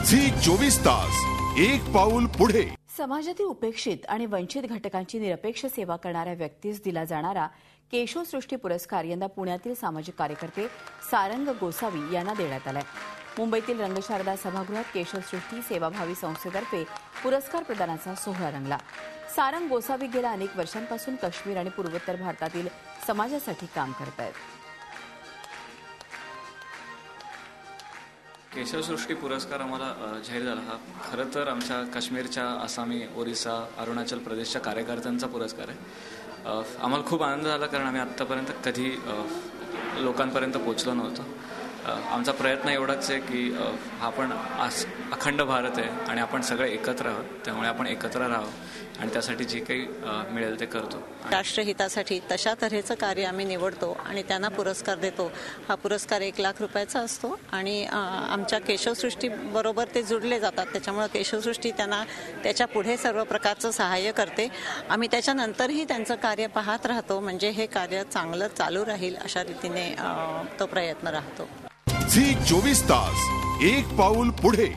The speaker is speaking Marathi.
झी 24 तास एक पाऊल पुढे। समाजातील उपेक्षित आणि वंचित घटकांची निरपेक्ष सेवा करणाऱ्या व्यक्तीस दिला जाणारा केशवसृष्टी पुरस्कार यंदा पुण्यातील सामाजिक कार्यकर्ते सारंग गोसावी यांना देण्यात आलाय। मुंबईतील रंगशारदा सभागृहात केशवसृष्टी सेवाभावी संस्थेतर्फे पुरस्कार प्रदानाचा सोहळा रंगला। सारंग गोसावी गेल्या अनेक वर्षांपासून काश्मीर आणि पूर्वोत्तर भारतातील समाजासाठी काम करतायत। केशवसृष्टी पुरस्कार आम्हाला जाहीर झाला हा खरं तर आमच्या काश्मीरच्या, आसामी, ओरिसा, अरुणाचल प्रदेशच्या कार्यकर्त्यांचा पुरस्कार आहे। आम्हाला खूप आनंद झाला कारण आम्ही आत्तापर्यंत कधी लोकांपर्यंत पोहोचलो नव्हतो। आमचा प्रयत्न एवढाच आहे की हा पण अखंड भारत आहे आणि आपण सगळे एकत्र आहोत, त्यामुळे आपण एकत्र राहावं आणि त्यासाठी जे काही मिळेल ते करतो। राष्ट्रहितासाठी तशा तऱ्हेचं कार्य आम्ही निवडतो आणि त्यांना पुरस्कार देतो। हा पुरस्कार 1 लाख रुपयाचा असतो आणि आमच्या केशवसृष्टी बरोबर ते जुडले जातात, त्याच्यामुळे केशवसृष्टी त्यांना त्याच्या पुढे सर्व प्रकारचं सहाय्य करते। आम्ही त्याच्यानंतरही त्यांचं कार्य पाहत राहतो, म्हणजे हे कार्य चांगलं चालू राहील अशा रीतीने तो प्रयत्न राहतो। झी 24 तास एक पाऊल पुढे।